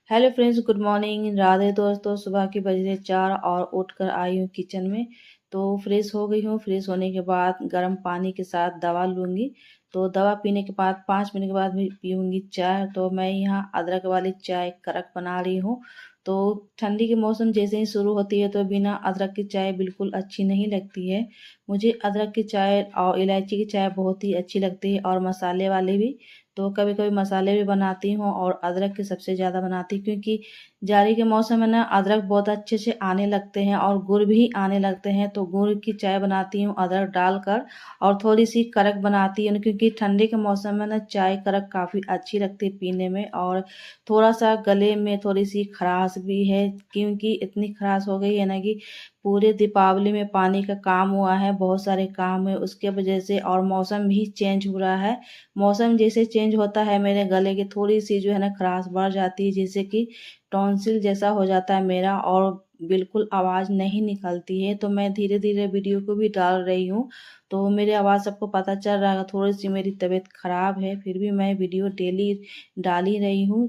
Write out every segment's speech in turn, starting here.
Hello friends, good morning. Radhe दोस्तों, सुबह के बज रहे 4 और उठकर आई हूँ किचन में। तो फ्रेश हो गई हूँ। फ्रेश होने के बाद गर्म पानी के साथ दवा लूँगी। तो दवा पीने के बाद 5 मिनट के बाद भी पीऊँगी चाय। तो मैं यहाँ अदरक वाली चाय कड़क बना रही हूँ। तो ठंडी के मौसम जैसे ही शुरू होती है तो बिना अदरक की चाय बिल्कुल अच्छी नहीं लगती है। मुझे अदरक की चाय और इलायची की चाय बहुत ही अच्छी लगती है, और मसाले वाली भी। तो कभी कभी मसाले भी बनाती हूँ और अदरक के सबसे ज़्यादा बनाती हूँ, क्योंकि जाड़ी के मौसम में ना अदरक बहुत अच्छे से आने लगते हैं और गुड़ भी आने लगते हैं। तो गुड़ की चाय बनाती हूँ अदरक डालकर, और थोड़ी सी कड़क बनाती हूँ, क्योंकि ठंडी के मौसम में ना चाय कड़क काफ़ी अच्छी लगती है पीने में। और थोड़ा सा गले में थोड़ी सी खराश भी है, क्योंकि इतनी खराश हो गई है ना कि पूरे दीपावली में पानी का काम हुआ है, बहुत सारे काम है उसके वजह से, और मौसम भी चेंज हो रहा है। मौसम जैसे चेंज होता है मेरे गले की थोड़ी सी जो है ना खराश बढ़ जाती है, जैसे कि टॉन्सिल जैसा हो जाता है मेरा, और बिल्कुल आवाज़ नहीं निकलती है। तो मैं धीरे धीरे वीडियो को भी डाल रही हूँ। तो मेरी आवाज़ सबको पता चल रहा है, थोड़ी सी मेरी तबीयत खराब है, फिर भी मैं वीडियो डेली डाल ही रही हूँ।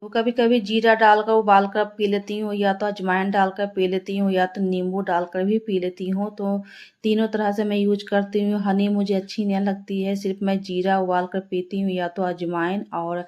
तो कभी कभी जीरा डालकर उबाल कर पी लेती हूँ, या तो अजवाइन डालकर पी लेती हूँ, या तो नींबू डालकर भी पी लेती हूँ। तो तीनों तरह से मैं यूज करती हूँ। हनी मुझे अच्छी नहीं लगती है, सिर्फ मैं जीरा उबाल कर पीती हूँ, या तो अजवाइन। और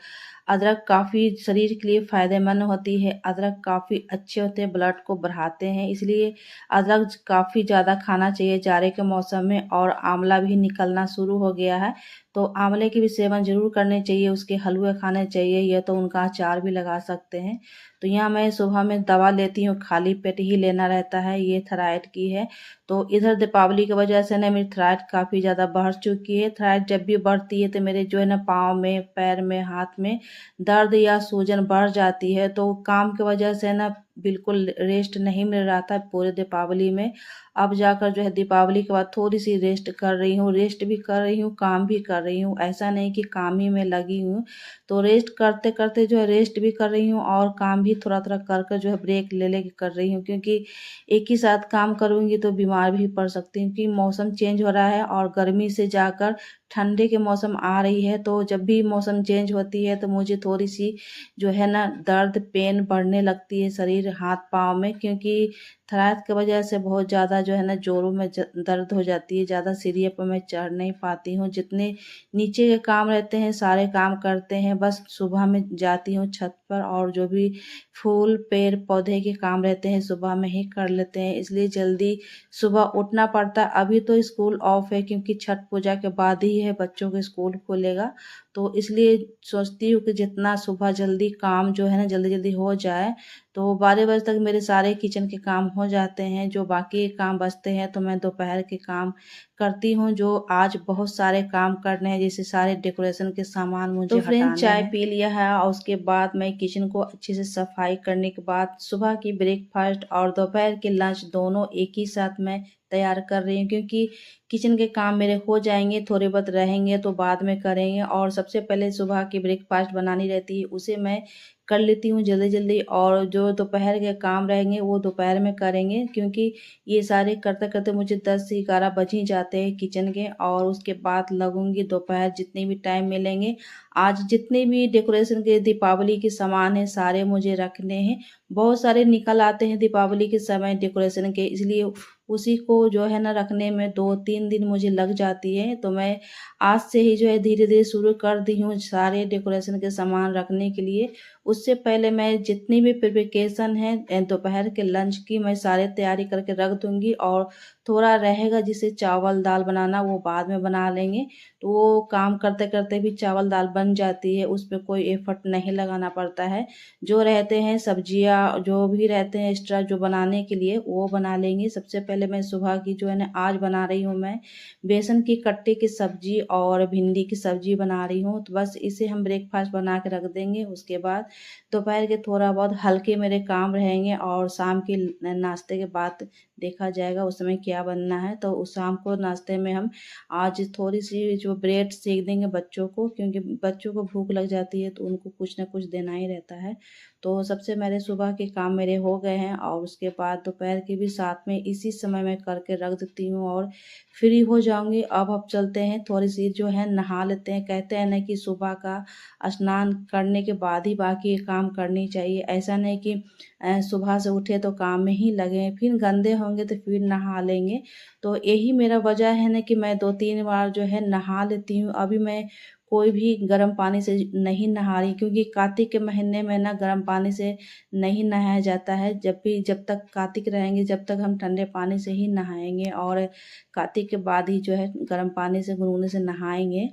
अदरक काफ़ी शरीर के लिए फ़ायदेमंद होती है। अदरक काफ़ी अच्छे होते हैं, ब्लड को बढ़ाते हैं, इसलिए अदरक काफ़ी ज़्यादा खाना चाहिए जाड़े के मौसम में। और आंवला भी निकलना शुरू हो गया है, तो आंवले की भी सेवन जरूर करने चाहिए, उसके हलवे खाने चाहिए, या तो उनका अचार भी लगा सकते हैं। तो यहाँ मैं सुबह में दवा लेती हूँ, खाली पेट ही लेना रहता है, ये थायराइड की है। तो इधर दीपावली की वजह से ना मेरी थायराइड काफ़ी ज़्यादा बढ़ चुकी है। थायराइड जब भी बढ़ती है तो मेरे जो है ना पाँव में, पैर में, हाथ में दर्द या सूजन बढ़ जाती है। तो काम की वजह से ना बिल्कुल रेस्ट नहीं मिल रहा था पूरे दीपावली में। अब जाकर जो है दीपावली के बाद थोड़ी सी रेस्ट कर रही हूँ। रेस्ट भी कर रही हूँ, काम भी कर रही हूँ, ऐसा नहीं कि काम ही में लगी हूँ। तो रेस्ट करते करते जो है रेस्ट भी कर रही हूँ, और काम भी थोड़ा थोड़ा कर कर जो है ब्रेक ले लेके कर रही हूँ, क्योंकि एक ही साथ काम करूँगी तो बीमार भी पड़ सकती हूँ। क्योंकि मौसम चेंज हो रहा है और गर्मी से जाकर ठंडे के मौसम आ रही है। तो जब भी मौसम चेंज होती है तो मुझे थोड़ी सी जो है ना दर्द, पेन बढ़ने लगती है शरीर, हाथ पाँव में, क्योंकि थायराइड की वजह से बहुत ज़्यादा जो है ना जोरों में दर्द हो जाती है। ज़्यादा सीढ़ियों पर मैं चढ़ नहीं पाती हूँ। जितने नीचे के काम रहते हैं सारे काम करते हैं, बस सुबह में जाती हूँ छत पर, और जो भी फूल पेड़ पौधे के काम रहते हैं सुबह में ही कर लेते हैं, इसलिए जल्दी सुबह उठना पड़ता है। अभी तो स्कूल ऑफ है, क्योंकि छठ पूजा के बाद ही है बच्चों के स्कूल खुलेगा। तो इसलिए सोचती हूँ कि जितना सुबह जल्दी काम जो है ना जल्दी जल्दी हो जाए, तो 12 बजे तक मेरे सारे किचन के काम हो जाते हैं। जो बाकी के काम बचते हैं तो मैं दोपहर के काम करती हूँ, जो आज बहुत सारे काम करने हैं, जैसे सारे डेकोरेशन के सामान मुझे तो फ्रेंड हटाने चाय हैं। पी लिया है, और उसके बाद मैं किचन को अच्छे से सफाई करने के बाद सुबह की ब्रेकफास्ट और दोपहर के लंच दोनों एक ही साथ मैं तैयार कर रही हूँ, क्योंकि किचन के काम मेरे हो जाएंगे, थोड़े बहुत रहेंगे तो बाद में करेंगे। और सबसे पहले सुबह की ब्रेकफास्ट बनानी रहती है, उसे मैं कर लेती हूँ जल्दी जल्दी, और जो दोपहर के काम रहेंगे वो दोपहर में करेंगे, क्योंकि ये सारे करते करते मुझे 10 से 11 बज ही जाते हैं किचन के। और उसके बाद लगूंगी दोपहर, जितने भी टाइम मिलेंगे। आज जितने भी डेकोरेशन के दीपावली के सामान है सारे मुझे रखने हैं। बहुत सारे निकल आते हैं दीपावली के समय डेकोरेशन के, इसलिए उसी को जो है ना रखने में 2-3 दिन मुझे लग जाती है। तो मैं आज से ही जो है धीरे धीरे शुरू कर दी हूँ सारे डेकोरेशन के सामान रखने के लिए। उससे पहले मैं जितनी भी प्रिपरेशन है दोपहर के लंच की, मैं सारे तैयारी करके रख दूंगी, और थोड़ा रहेगा जिसे चावल दाल बनाना वो बाद में बना लेंगे। तो वो काम करते करते भी चावल दाल बन जाती है, उस पर कोई एफर्ट नहीं लगाना पड़ता है। जो रहते हैं सब्जियां जो भी रहते हैं एक्स्ट्रा जो बनाने के लिए वो बना लेंगे। सबसे पहले मैं सुबह की जो है ना आज बना रही हूँ मैं बेसन की कट्टे की सब्जी और भिंडी की सब्जी बना रही हूँ। तो बस इसे हम ब्रेकफास्ट बना के रख देंगे। उसके बाद दोपहर के थोड़ा बहुत हल्के मेरे काम रहेंगे, और शाम के नाश्ते के बाद देखा जाएगा उस समय क्या बनना है। तो उस शाम को नाश्ते में हम आज थोड़ी सी जो ब्रेड सेक देंगे बच्चों को, क्योंकि बच्चों को भूख लग जाती है तो उनको कुछ ना कुछ देना ही रहता है। तो सबसे मेरे सुबह के काम मेरे हो गए हैं और उसके बाद दोपहर के भी साथ में इसी समय मैं करके रख देती हूँ और फ्री हो जाऊँगी। अब चलते हैं, थोड़ी-सी जो है नहा लेते हैं। कहते हैं ना कि सुबह का स्नान करने के बाद ही बाकी ये काम करनी चाहिए। ऐसा नहीं कि सुबह से उठे तो काम में ही लगे, फिर गंदे होंगे तो फिर नहा लेंगे। तो यही मेरा वजह है ना कि मैं 2-3 बार जो है नहा लेती हूँ। अभी मैं कोई भी गर्म पानी से नहीं नहा रही, क्योंकि कार्तिक के महीने में ना गर्म पानी से नहीं नहाया जाता है। जब तक कार्तिक रहेंगे, जब तक हम ठंडे पानी से ही नहाएँगे और कार्तिक के बाद ही जो है गर्म पानी से गुनगुने से नहाएँगे।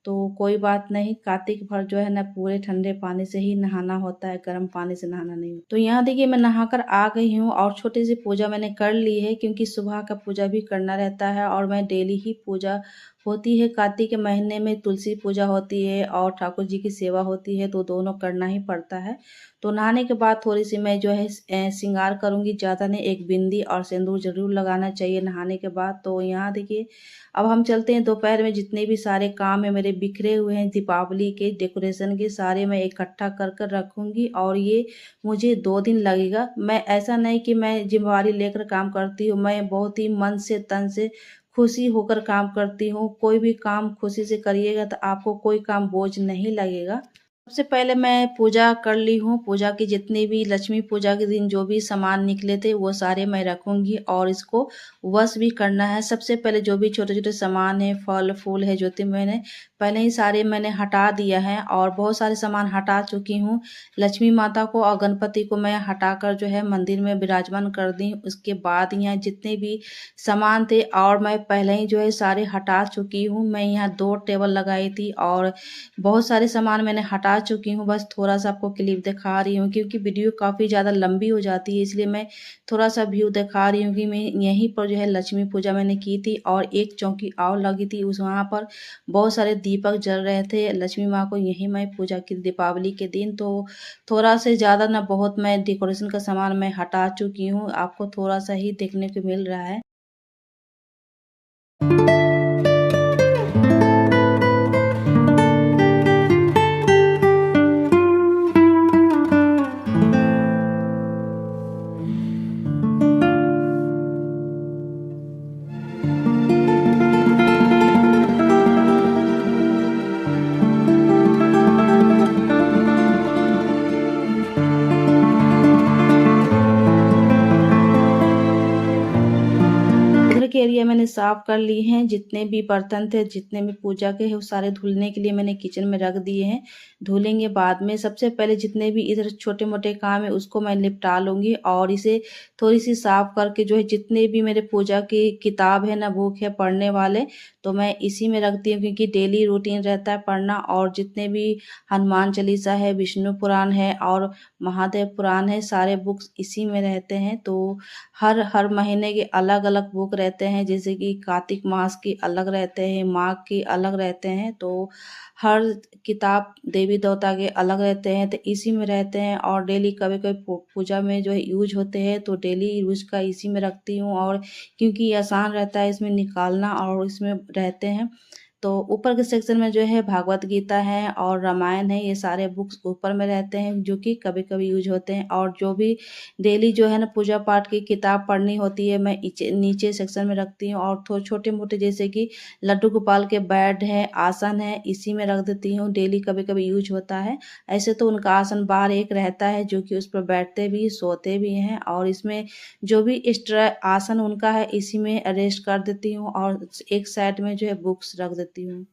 तो कोई बात नहीं, कार्तिक भर जो है ना पूरे ठंडे पानी से ही नहाना होता है, गर्म पानी से नहाना नहीं। तो यहाँ देखिए मैं नहाकर आ गई हूँ और छोटी-सी पूजा मैंने कर ली है, क्योंकि सुबह का पूजा भी करना रहता है और मैं डेली ही पूजा होती है। कार्तिक के महीने में तुलसी पूजा होती है और ठाकुर जी की सेवा होती है, तो दोनों करना ही पड़ता है। तो नहाने के बाद थोड़ी-सी मैं जो है श्रृंगार करूँगी, ज़्यादा नहीं, एक बिंदी और सिंदूर ज़रूर लगाना चाहिए नहाने के बाद। तो यहाँ देखिए अब हम चलते हैं, दोपहर में जितने भी सारे काम है मेरे बिखरे हुए हैं दीपावली के डेकोरेशन के, सारे मैं इकट्ठा कर कर रखूँगी और ये मुझे 2 दिन लगेगा। मैं ऐसा नहीं कि मैं ज़िम्मेवारी लेकर काम करती हूँ, मैं बहुत ही मन से तन से खुशी होकर काम करती हूँ। कोई भी काम खुशी से करिएगा तो आपको कोई काम बोझ नहीं लगेगा। सबसे पहले मैं पूजा कर ली हूँ। पूजा की जितनी भी लक्ष्मी पूजा के दिन जो भी सामान निकले थे वो सारे मैं रखूँगी और इसको वश भी करना है। सबसे पहले जो भी छोटे-छोटे सामान है, फल-फूल है, जो थे मैंने पहले ही सारे मैंने हटा दिया है और बहुत सारे सामान हटा चुकी हूँ। लक्ष्मी माता को और गणपति को मैं हटाकर जो है मंदिर में विराजमान कर दी। उसके बाद यहाँ जितने भी सामान थे और मैं पहले ही जो है सारे हटा चुकी हूँ। मैं यहाँ 2 टेबल लगाई थी और बहुत सारे सामान मैंने हटा चुकी हूँ। बस थोड़ा-सा आपको क्लिप दिखा रही हूँ, क्योंकि वीडियो काफ़ी ज़्यादा लंबी हो जाती है, इसलिए मैं थोड़ा-सा व्यू दिखा रही हूँ कि मैं यहीं पर जो है लक्ष्मी पूजा मैंने की थी और एक चौकी और लगी थी, उस वहाँ पर बहुत सारे दीपक जल रहे थे। लक्ष्मी माँ को यहीं मैं पूजा की दीपावली के दिन। तो थोड़ा से ज़्यादा ना बहुत मैं डेकोरेशन का सामान मैं हटा चुकी हूँ। आपको थोड़ा-सा ही देखने को मिल रहा है। इधर के एरिया मैंने साफ कर लिए हैं, जितने भी बर्तन थे, जितने भी पूजा के हैं, वो सारे धुलने के लिए मैंने किचन में रख दिए हैं। धुलेंगे बाद में। सबसे पहले जितने भी इधर छोटे-मोटे काम है उसको मैं निपटा लूँगी और इसे थोड़ी-सी साफ करके जो है जितने भी मेरे पूजा की किताब है ना, बुक है पढ़ने वाले, तो मैं इसी में रखती हूँ, क्योंकि डेली रूटीन रहता है पढ़ना। और जितने भी हनुमान चालीसा है, विष्णु पुराण है और महादेव पुराण है, सारे बुक्स इसी में रहते हैं। तो हर हर महीने के अलग-अलग बुक रहते हैं, जैसे कि कार्तिक मास के अलग रहते हैं, माघ के अलग रहते हैं। तो हर किताब देवी देवता के अलग रहते हैं, तो इसी में रहते हैं और डेली कभी-कभी पूजा में जो है यूज़ होते हैं, तो डेली यूज़ का इसी में रखती हूँ। और क्योंकि ये आसान रहता है इसमें निकालना और इसमें रहते हैं। तो ऊपर के सेक्शन में जो है भागवत गीता है और रामायण है, ये सारे बुक्स ऊपर में रहते हैं, जो कि कभी-कभी यूज़ होते हैं। और जो भी डेली जो है ना पूजा पाठ की किताब पढ़नी होती है, मैं नीचे सेक्शन में रखती हूँ। और छोटे-मोटे जैसे कि लड्डू गोपाल के बेड है, आसन है, इसी में रख देती हूँ, डेली कभी-कभी यूज़ होता है। ऐसे तो उनका आसन बाहर एक रहता है, जो कि उस पर बैठते भी, सोते भी हैं। और इसमें जो भी एक्स्ट्रा आसन उनका है, इसी में अरेस्ट कर देती हूँ और एक साइड में जो है बुक्स रख देती हूँ।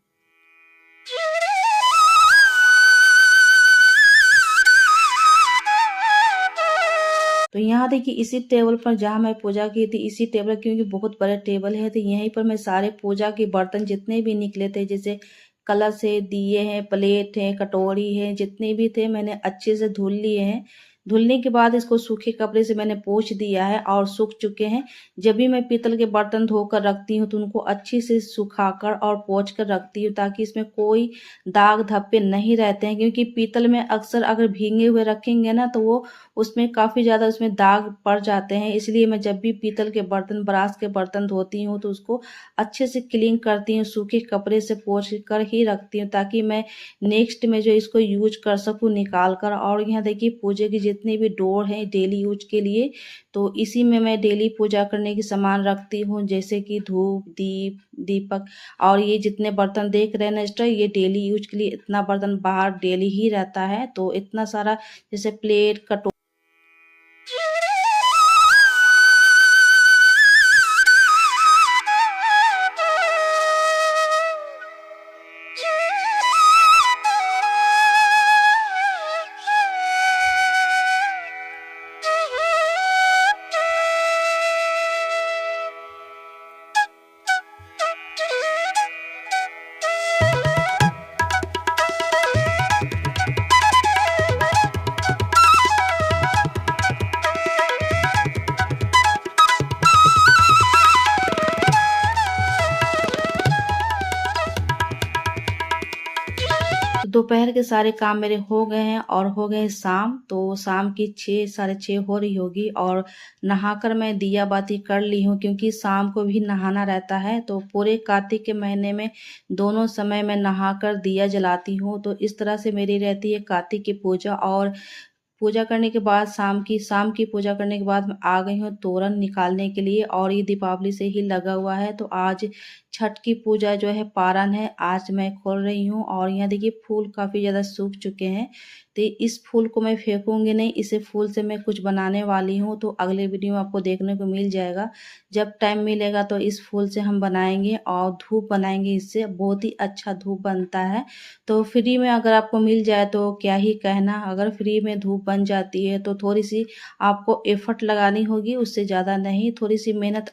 तो यहाँ देखिए इसी टेबल पर जहाँ मैं पूजा की थी, इसी टेबल, क्योंकि बहुत बड़ा टेबल है, तो यहीं पर मैं सारे पूजा के बर्तन जितने भी निकले थे, जैसे कलश है, दिए हैं, प्लेट है, कटोरी है, जितने भी थे मैंने अच्छे से धुल लिए हैं। धुलने के बाद इसको सूखे कपड़े से मैंने पोंछ दिया है और सूख चुके हैं। जब भी मैं पीतल के बर्तन धोकर रखती हूँ तो उनको अच्छे से सुखाकर और पोंछ कर रखती हूँ, ताकि इसमें कोई दाग धब्बे नहीं रहते हैं, क्योंकि पीतल में अक्सर अगर भींगे हुए रखेंगे ना तो वो उसमें काफ़ी ज़्यादा उसमें दाग पड़ जाते हैं। इसलिए मैं जब भी पीतल के बर्तन, ब्रास के बर्तन धोती हूँ तो उसको अच्छे से क्लीन करती हूँ, सूखे कपड़े से पोंछ कर ही रखती हूँ, ताकि मैं नेक्स्ट में जो इसको यूज कर सकूँ निकाल कर। और यहाँ देखिए पूजे की जितनी भी डोर हैं डेली यूज के लिए, तो इसी में मैं डेली पूजा करने की सामान रखती हूँ, जैसे कि धूप, दीप, दीपक। और ये जितने बर्तन देख रहे हैं ना सिस्टर, ये डेली यूज के लिए इतना बर्तन बाहर डेली ही रहता है। तो इतना सारा जैसे प्लेट, कटोरी। दोपहर के सारे काम मेरे हो गए हैं और हो गए शाम। तो शाम की 6 साढ़े 6 हो रही होगी और नहाकर मैं दिया बाती कर ली हूँ, क्योंकि शाम को भी नहाना रहता है। तो पूरे कार्तिक के महीने में दोनों समय मैं नहाकर दिया जलाती हूँ। तो इस तरह से मेरी रहती है कार्तिक की पूजा। और पूजा करने के बाद शाम की पूजा करने के बाद मैं आ गई हूँ तोरण निकालने के लिए, और ये दीपावली से ही लगा हुआ है। तो आज छठ की पूजा जो है पारण है, आज मैं खोल रही हूँ। और यहाँ देखिए फूल काफ़ी ज़्यादा सूख चुके हैं, तो इस फूल को मैं फेंकूंगी नहीं, इसे फूल से मैं कुछ बनाने वाली हूँ। तो अगले वीडियो में आपको देखने को मिल जाएगा, जब टाइम मिलेगा तो इस फूल से हम बनाएंगे और धूप बनाएंगे। इससे बहुत ही अच्छा धूप बनता है। तो फ्री में अगर आपको मिल जाए तो क्या ही कहना। अगर फ्री में धूप बन जाती है तो थोड़ी सी आपको एफर्ट लगानी होगी, उससे ज़्यादा नहीं। थोड़ी सी मेहनत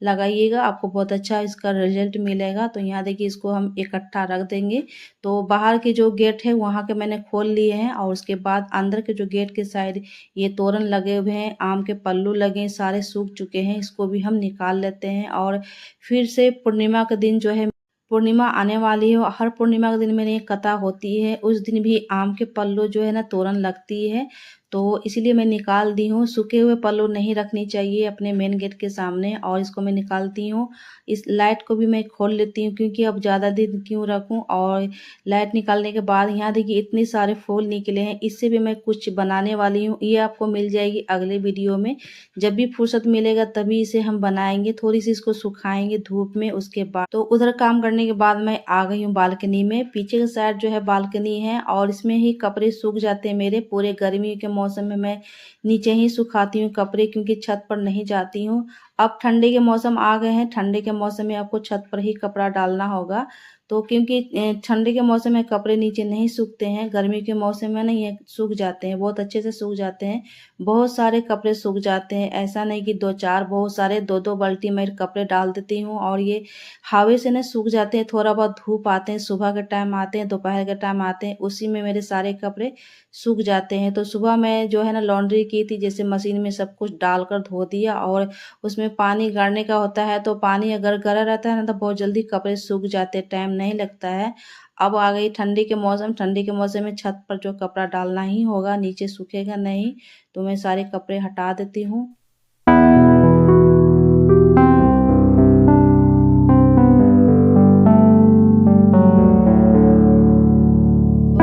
लगाइएगा, आपको बहुत अच्छा इसका रिजल्ट मिलेगा। तो यहाँ देखिए इसको हम इकट्ठा रख देंगे। तो बाहर के जो गेट है वहाँ के मैंने खोल लिए हैं, और उसके बाद अंदर के जो गेट के साइड ये तोरण लगे हुए हैं, आम के पल्लू लगे हैं, सारे सूख चुके हैं, इसको भी हम निकाल लेते हैं। और फिर से पूर्णिमा का दिन जो है, पूर्णिमा आने वाली है, हर पूर्णिमा के दिन मेरी एक कथा होती है, उस दिन भी आम के पल्लू जो है ना तोरण लगती है। तो इसीलिए मैं निकाल दी हूँ। सूखे हुए पल्लू नहीं रखनी चाहिए अपने मेन गेट के सामने, और इसको मैं निकालती हूँ। इस लाइट को भी मैं खोल लेती हूँ, क्योंकि अब ज़्यादा दिन क्यों रखूँ। और लाइट निकालने के बाद यहाँ देखिए इतने सारे फूल निकले हैं, इससे भी मैं कुछ बनाने वाली हूँ। ये आपको मिल जाएगी अगले वीडियो में, जब भी फुर्सत मिलेगा तभी इसे हम बनाएंगे। थोड़ी सी इसको सुखाएंगे धूप में। उसके बाद तो उधर काम करने के बाद मैं आ गई हूँ बालकनी में। पीछे के साइड जो है बालकनी है, और इसमें ही कपड़े सूख जाते हैं मेरे। पूरे गर्मी के मौसम में मैं नीचे ही सुखाती हूँ कपड़े, क्योंकि छत पर नहीं जाती हूँ। अब ठंडे के मौसम आ गए हैं, ठंडे के मौसम में आपको छत पर ही कपड़ा डालना होगा। तो क्योंकि ठंडे के मौसम में कपड़े नीचे नहीं सूखते हैं, गर्मी के मौसम में ना ये सूख जाते हैं, बहुत अच्छे से सूख जाते हैं। बहुत सारे कपड़े सूख जाते हैं, ऐसा नहीं कि दो चार, बहुत सारे, दो दो बाल्टी में कपड़े डाल देती हूँ। और ये हवा से ना सूख जाते हैं। थोड़ा बहुत धूप आते हैं, सुबह के टाइम आते हैं, दोपहर के टाइम आते हैं, उसी में मेरे सारे कपड़े सूख जाते हैं। तो सुबह मैं जो है ना लॉन्ड्री की थी, जैसे मशीन में सब कुछ डालकर धो दिया, और उसमें पानी गाड़ने का होता है। तो पानी अगर गड़ा रहता है ना तो बहुत जल्दी कपड़े सूख जाते हैं, टाइम नहीं लगता है। अब आ गई ठंडी के मौसम, ठंडी के मौसम में छत पर जो कपड़ा डालना ही होगा, नीचे सूखेगा नहीं। तो मैं सारे कपड़े हटा देती हूँ।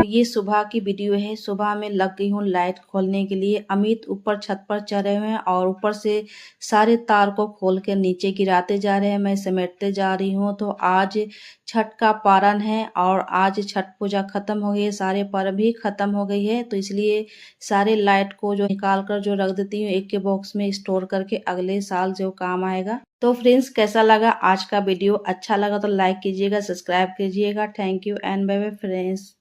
ये सुबह की वीडियो है। सुबह में लग गई हूँ लाइट खोलने के लिए। अमित ऊपर छत पर चढ़े हुए हैं और ऊपर से सारे तार को खोल के नीचे गिराते जा रहे हैं, मैं समेटते जा रही हूँ। तो आज छठ का पारण है और आज छठ पूजा खत्म हो गई है, सारे पर्व भी खत्म हो गई है। तो इसलिए सारे लाइट को जो निकाल कर जो रख देती हूँ एक के बॉक्स में स्टोर करके, अगले साल जो काम आएगा। तो फ्रेंड्स कैसा लगा आज का वीडियो? अच्छा लगा तो लाइक कीजिएगा, सब्सक्राइब कीजिएगा। Thank you and bye bye friends.